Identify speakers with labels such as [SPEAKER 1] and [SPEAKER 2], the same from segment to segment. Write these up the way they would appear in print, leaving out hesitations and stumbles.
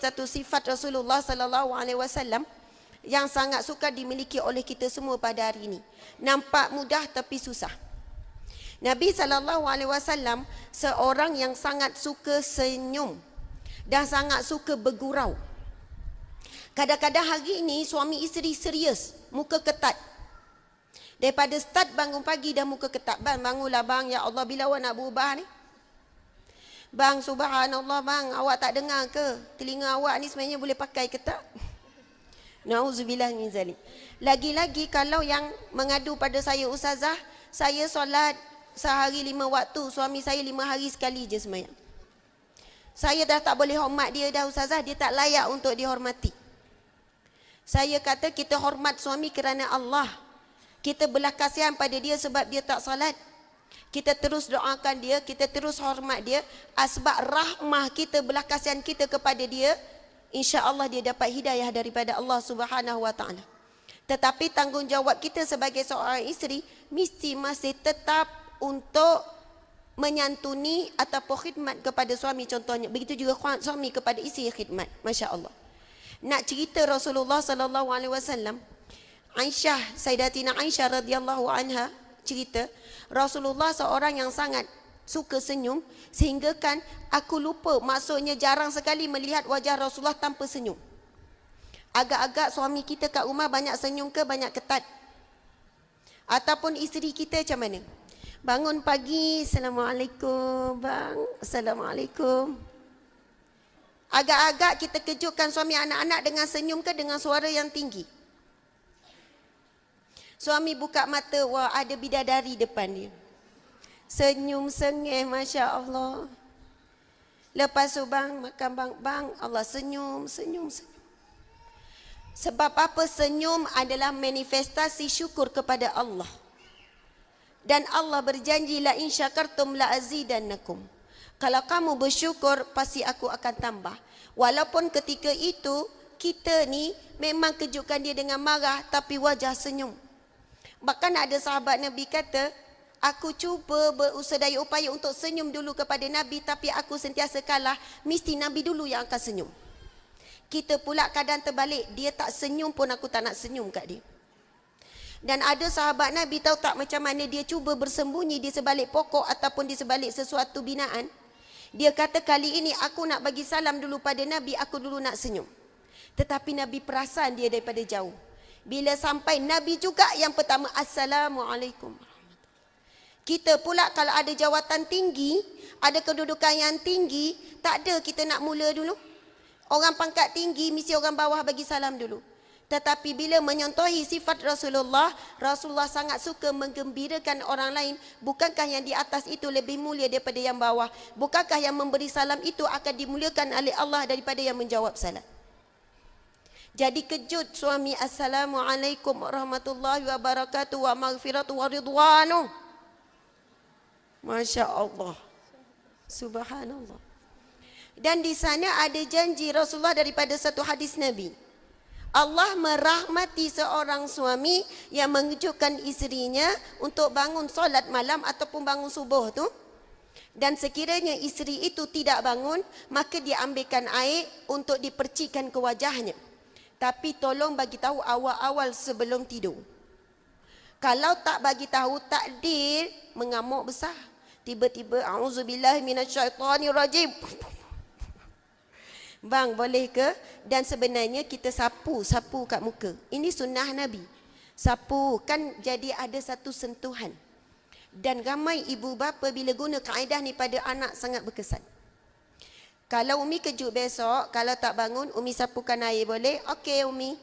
[SPEAKER 1] satu sifat Rasulullah sallallahu alaihi wasallam yang sangat sukar dimiliki oleh kita semua pada hari ini. Nampak mudah tapi susah. Nabi sallallahu alaihi wasallam seorang yang sangat suka senyum dan sangat suka bergurau. Kadang-kadang hari ini suami isteri serius, muka ketat. Daripada start bangun pagi dah muka ketat. Bang, bangunlah bang, ya Allah, bila awak nak berubah ni? Bang, subhanallah bang, awak tak dengar ke? Telinga awak ni sebenarnya boleh pakai ke tak? Na'udzubillah min zalik. Lagi-lagi kalau yang mengadu pada saya, ustazah, saya solat sehari 5 waktu, suami saya 5 hari sekali je sembahyang. Saya dah tak boleh hormat dia dah ustazah, dia tak layak untuk dihormati. Saya kata kita hormat suami kerana Allah. Kita belas kasihan pada dia sebab dia tak salat. Kita terus doakan dia, kita terus hormat dia. Sebab rahmah kita, belas kasihan kita kepada dia, insya-Allah dia dapat hidayah daripada Allah Subhanahu wa taala. Tetapi tanggungjawab kita sebagai seorang isteri mesti masih tetap untuk menyantuni ataupun khidmat kepada suami contohnya. Begitu juga suami kepada isteri khidmat. Masya-Allah. Nak cerita Rasulullah sallallahu alaihi wasallam, Aisyah, Sayyidatina Aisyah radhiyallahu anha cerita, Rasulullah seorang yang sangat suka senyum sehingga kan aku lupa, maksudnya jarang sekali melihat wajah Rasulullah tanpa senyum. Agak-agak suami kita kat rumah banyak senyum ke banyak ketat? Ataupun isteri kita macam mana? Bangun pagi, Assalamualaikum bang, Assalamualaikum. Agak-agak kita kejutkan suami anak-anak dengan senyum ke dengan suara yang tinggi? Suami buka mata, wah ada bidadari depan dia. Senyum sengih, Masya Allah. Lepas tu bang, makan bang, Allah senyum. Sebab apa? Senyum adalah manifestasi syukur kepada Allah. Dan Allah berjanji, la in syakartum la azidannakum. Kalau kamu bersyukur, pasti aku akan tambah. Walaupun ketika itu, kita ni memang kejutkan dia dengan marah, tapi wajah senyum. Bahkan ada sahabat Nabi kata, aku cuba berusaha daya upaya untuk senyum dulu kepada Nabi, tapi aku sentiasa kalah, mesti Nabi dulu yang akan senyum. Kita pula kadang terbalik, dia tak senyum pun aku tak nak senyum kat dia. Dan ada sahabat Nabi tahu tak macam mana dia cuba bersembunyi di sebalik pokok ataupun di sebalik sesuatu binaan. Dia kata kali ini aku nak bagi salam dulu pada Nabi, aku dulu nak senyum. Tetapi Nabi perasan dia daripada jauh. Bila sampai Nabi juga yang pertama, Assalamualaikum. Kita pula kalau ada jawatan tinggi, ada kedudukan yang tinggi, tak ada kita nak mula dulu. Orang pangkat tinggi, mesti orang bawah bagi salam dulu. Tetapi bila menyontohi sifat Rasulullah, Rasulullah sangat suka menggembirakan orang lain. Bukankah yang di atas itu lebih mulia daripada yang bawah? Bukankah yang memberi salam itu akan dimuliakan oleh Allah daripada yang menjawab salam? Jadi kejut suami, Assalamualaikum warahmatullahi wabarakatuh wa maghfiratu wa ridwanu. Masya Allah. Subhanallah. Dan di sana ada janji Rasulullah daripada satu hadis Nabi. Allah merahmati seorang suami yang mengejutkan isterinya untuk bangun solat malam ataupun bangun subuh tu. Dan sekiranya isteri itu tidak bangun, maka dia ambilkan air untuk dipercikkan ke wajahnya. Tapi tolong bagi tahu awal-awal sebelum tidur. Kalau tak bagi tahu, takdir mengamuk besar. Tiba-tiba, auzubillahi minasyaitonirrajim. Bang, boleh ke? Dan sebenarnya kita sapu kat muka. Ini sunnah Nabi. Sapu kan jadi ada satu sentuhan. Dan ramai ibu bapa bila guna kaedah ni pada anak sangat berkesan. Kalau Umi kejut besok, kalau tak bangun, Umi sapukan air boleh? Okey Umi.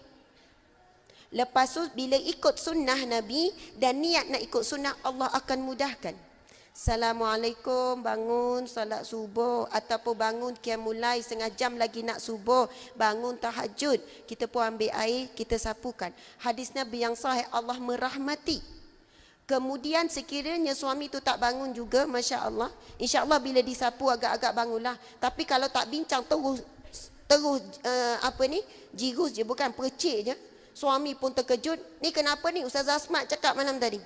[SPEAKER 1] Lepas tu bila ikut sunnah Nabi dan niat nak ikut sunnah, Allah akan mudahkan. Assalamualaikum, bangun salat subuh ataupun bangun qiyamul setengah jam lagi nak subuh, bangun tahajud, kita pun ambil air, kita sapukan. Hadis Nabi yang sahih, Allah merahmati. Kemudian sekiranya suami tu tak bangun juga, Masya Allah, insya Allah bila disapu agak-agak bangunlah. Tapi kalau tak bincang terus jirus je, bukan percik je. Suami pun terkejut, ni kenapa ni Ustazah Asmat cakap malam tadi?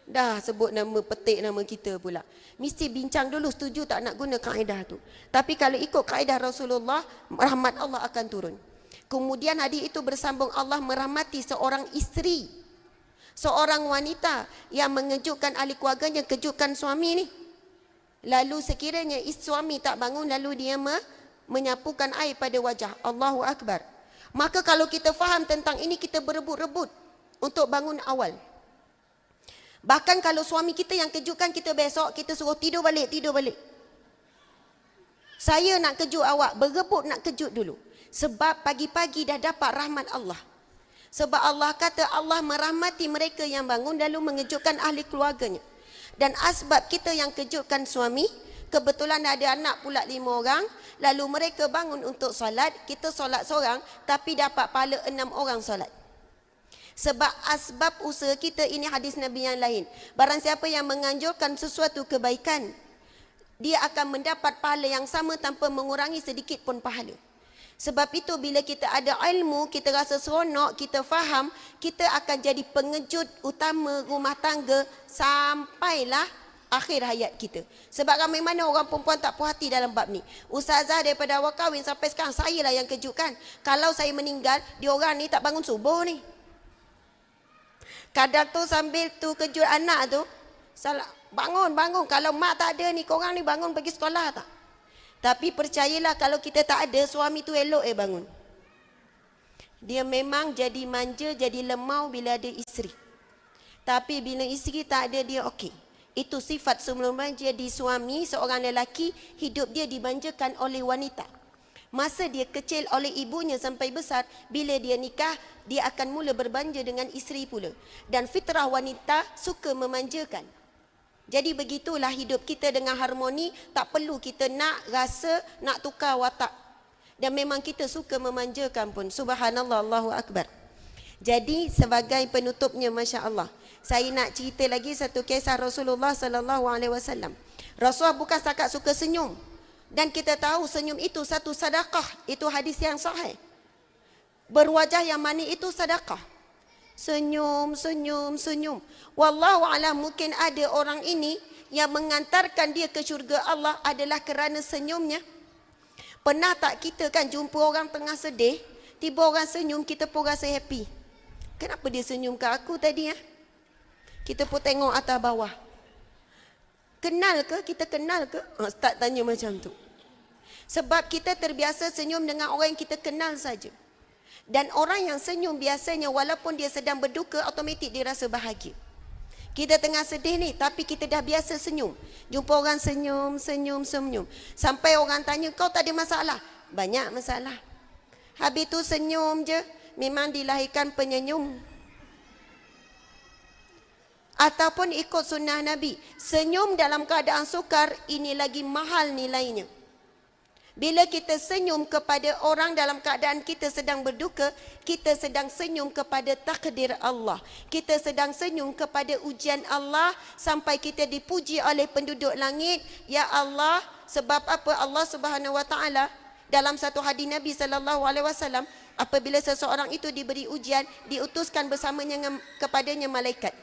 [SPEAKER 1] Dah sebut nama, petik nama kita pula. Mesti bincang dulu, setuju tak nak guna kaedah tu. Tapi kalau ikut kaedah Rasulullah, rahmat Allah akan turun. Kemudian hadis itu bersambung, Allah merahmati seorang isteri, seorang wanita yang mengejutkan ahli keluarganya, kejutkan suami ni. Lalu sekiranya suami tak bangun, lalu dia menyapukan air pada wajah. Allahu Akbar. Maka kalau kita faham tentang ini, kita berebut-rebut untuk bangun awal. Bahkan kalau suami kita yang kejutkan kita besok, kita suruh tidur balik. Saya nak kejut awak, berebut nak kejut dulu. Sebab pagi-pagi dah dapat rahmat Allah. Sebab Allah kata Allah merahmati mereka yang bangun lalu mengejutkan ahli keluarganya. Dan asbab kita yang kejutkan suami, kebetulan ada anak pula 5 orang, lalu mereka bangun untuk solat, kita solat seorang tapi dapat pahala 6 orang solat. Sebab asbab usaha kita, ini hadis Nabi yang lain. Barang siapa yang menganjurkan sesuatu kebaikan, dia akan mendapat pahala yang sama tanpa mengurangi sedikit pun pahala. Sebab itu bila kita ada ilmu, kita rasa seronok, kita faham, kita akan jadi pengejut utama rumah tangga sampailah akhir hayat kita. Sebab ramai mana orang perempuan tak puas hati dalam bab ni. Ustazah daripada awal kahwin sampai sekarang, saya lah yang kejutkan. Kalau saya meninggal, diorang ni tak bangun subuh ni. Kadang tu sambil tu kejut anak tu, salah, bangun. Kalau mak tak ada ni, korang ni bangun pergi sekolah tak? Tapi percayalah kalau kita tak ada, suami tu elok bangun. Dia memang jadi manja, jadi lemau bila ada isteri. Tapi bila isteri tak ada, dia okey. Itu sifat sebelum jadi suami, seorang lelaki, hidup dia dimanjakan oleh wanita. Masa dia kecil oleh ibunya sampai besar, bila dia nikah, dia akan mula berbanja dengan isteri pula. Dan fitrah wanita suka memanjakan. Jadi begitulah hidup kita dengan harmoni, tak perlu kita nak rasa, nak tukar watak. Dan memang kita suka memanjakan pun. Subhanallah, Allahu Akbar. Jadi sebagai penutupnya, Masya Allah, saya nak cerita lagi satu kisah Rasulullah SAW. Rasulullah bukan setakat suka senyum. Dan kita tahu senyum itu satu sedekah. Itu hadis yang sahih. Berwajah yang manis itu sedekah. Senyum. Wallahu a'lam, mungkin ada orang ini yang mengantarkan dia ke syurga Allah adalah kerana senyumnya. Pernah tak kita kan jumpa orang tengah sedih, tiba orang senyum, kita pun rasa happy. Kenapa dia senyum ke aku tadi? Kita pun tengok atas bawah. Kenal ke? Kita kenal ke? Start tanya macam tu. Sebab kita terbiasa senyum dengan orang yang kita kenal saja. Dan orang yang senyum biasanya walaupun dia sedang berduka, automatik dia rasa bahagia. Kita tengah sedih ni, tapi kita dah biasa senyum. Jumpa orang senyum. Sampai orang tanya, kau tak ada masalah? Banyak masalah. Habis tu senyum je. Memang dilahirkan penyenyum. Ataupun ikut sunnah Nabi, senyum dalam keadaan sukar, ini lagi mahal nilainya. Bila kita senyum kepada orang dalam keadaan kita sedang berduka, kita sedang senyum kepada takdir Allah. Kita sedang senyum kepada ujian Allah sampai kita dipuji oleh penduduk langit. Ya Allah, sebab apa? Allah Subhanahu Wa Taala dalam satu hadis Nabi SAW, apabila seseorang itu diberi ujian, diutuskan bersamanya kepadanya malaikat.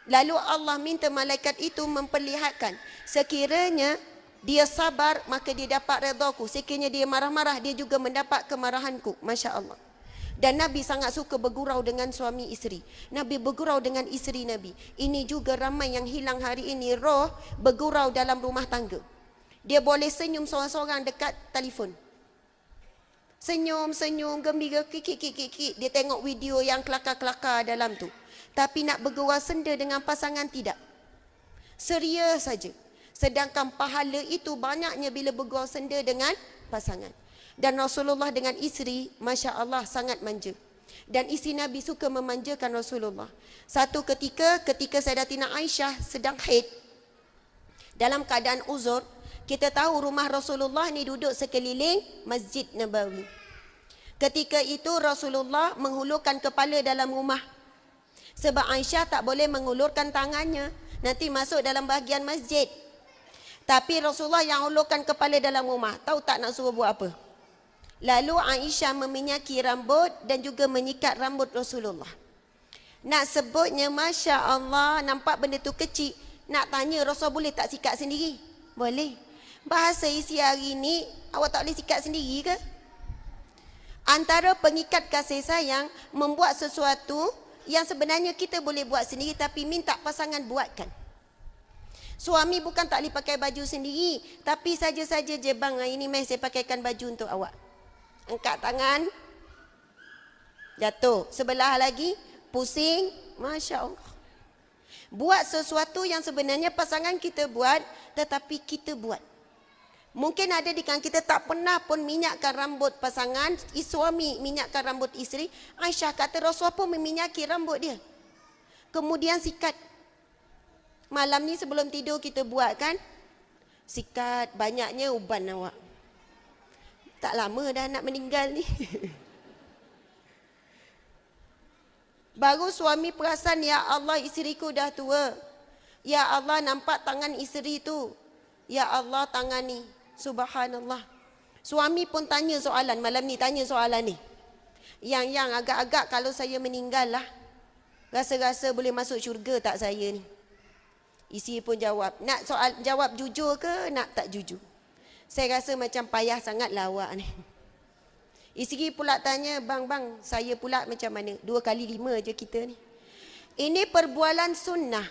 [SPEAKER 1] Lalu Allah minta malaikat itu memperlihatkan, sekiranya dia sabar, maka dia dapat redaku. Sekiranya dia marah-marah, dia juga mendapat kemarahanku. Masya Allah. Dan Nabi sangat suka bergurau dengan suami isteri. Nabi bergurau dengan isteri Nabi. Ini juga ramai yang hilang hari ini, roh bergurau dalam rumah tangga. Dia boleh senyum seorang-seorang dekat telefon. Senyum, gembira, kikik. Dia tengok video yang kelakar-kelakar dalam tu. Tapi nak bergurau senda dengan pasangan tidak. Ceria saja. Sedangkan pahala itu banyaknya bila bergurau senda dengan pasangan. Dan Rasulullah dengan isteri, Masya Allah, sangat manja. Dan isteri Nabi suka memanjakan Rasulullah. Satu ketika Sayyidatina Aisyah sedang haid, dalam keadaan uzur, kita tahu rumah Rasulullah ni duduk sekeliling Masjid Nabawi. Ketika itu Rasulullah menghulurkan kepala dalam rumah. Sebab Aisyah tak boleh mengulurkan tangannya, nanti masuk dalam bahagian masjid. Tapi Rasulullah yang hulurkan kepala dalam rumah. Tahu tak nak suruh buat apa? Lalu Aisyah meminyaki rambut dan juga menyikat rambut Rasulullah. Nak sebutnya Masya Allah, nampak benda tu kecil. Nak tanya Rasul boleh tak sikat sendiri? Boleh. Bahasa isi hari ni, awak tak boleh sikat sendiri ke? Antara pengikat kasih sayang, membuat sesuatu yang sebenarnya kita boleh buat sendiri tapi minta pasangan buatkan. Suami bukan tak boleh pakai baju sendiri, tapi saja-saja je, bang, ini mai saya pakaikan baju untuk awak. Angkat tangan, jatuh. Sebelah lagi, pusing. Masya Allah. Buat sesuatu yang sebenarnya pasangan kita buat, tetapi kita buat. Mungkin ada di kalangan kita tak pernah pun minyakkan rambut pasangan, suami minyakkan rambut isteri. Aisyah kata Rasul pun meminyaki rambut dia. Kemudian sikat. Malam ni sebelum tidur kita buat kan? Sikat, banyaknya uban awak. Tak lama dah nak meninggal ni. Baru suami perasan, ya Allah isteriku dah tua. Ya Allah nampak tangan isteri tu. Ya Allah tangan ni. Subhanallah. Suami pun tanya soalan, malam ni tanya soalan ni. Yang agak-agak kalau saya meninggal lah, rasa-rasa boleh masuk syurga tak saya ni? Isteri pun jawab, nak soal jawab jujur ke nak tak jujur? Saya rasa macam payah sangat lah awak ni. Isteri pula tanya, bang, saya pula macam mana? 2 kali 5 je kita ni. Ini perbualan sunnah.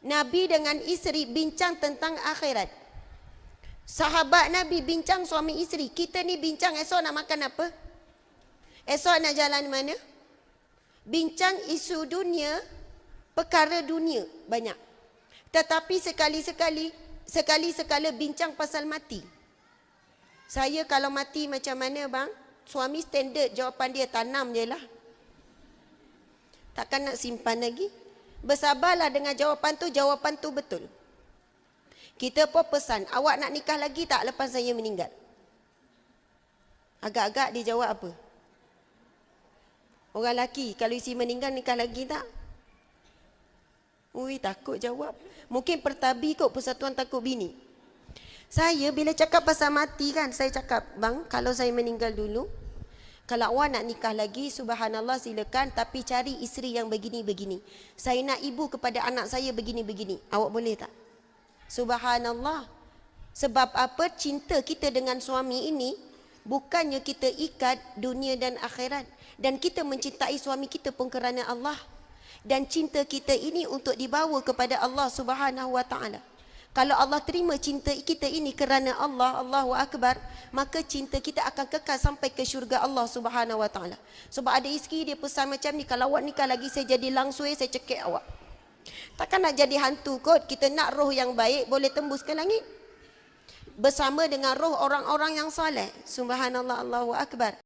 [SPEAKER 1] Nabi dengan isteri bincang tentang akhirat. Sahabat Nabi bincang suami isteri. Kita ni bincang esok nak makan apa? Esok nak jalan mana? Bincang isu dunia, perkara dunia banyak. Tetapi sekali-sekala bincang pasal mati. Saya kalau mati macam mana bang? Suami standard jawapan dia, tanam je lah. Takkan nak simpan lagi. Bersabarlah dengan jawapan tu betul. Kita pun pesan, awak nak nikah lagi tak lepas saya meninggal? Agak-agak dia jawab apa? Orang lelaki, kalau isi meninggal nikah lagi tak? Ui, takut jawab. Mungkin pertabi kot Persatuan Takut Bini. Saya bila cakap pasal mati kan, saya cakap, bang, kalau saya meninggal dulu, kalau awak nak nikah lagi, subhanallah silakan, tapi cari isteri yang begini-begini. Saya nak ibu kepada anak saya begini-begini. Awak boleh tak? Subhanallah. Sebab apa? Cinta kita dengan suami ini bukannya kita ikat dunia dan akhirat. Dan kita mencintai suami kita pun kerana Allah. Dan cinta kita ini untuk dibawa kepada Allah Subhanahu wa ta'ala. Kalau Allah terima cinta kita ini kerana Allah, Allahu Akbar, maka cinta kita akan kekal sampai ke syurga Allah Subhanahu wa ta'ala. Sebab ada isteri dia pesan macam ni, kalau awak nikah lagi saya jadi langsui, saya cekik awak. Takkan nak jadi hantu kot. Kita nak roh yang baik boleh tembus ke langit bersama dengan roh orang-orang yang soleh. Subhanallah, Allahu Akbar.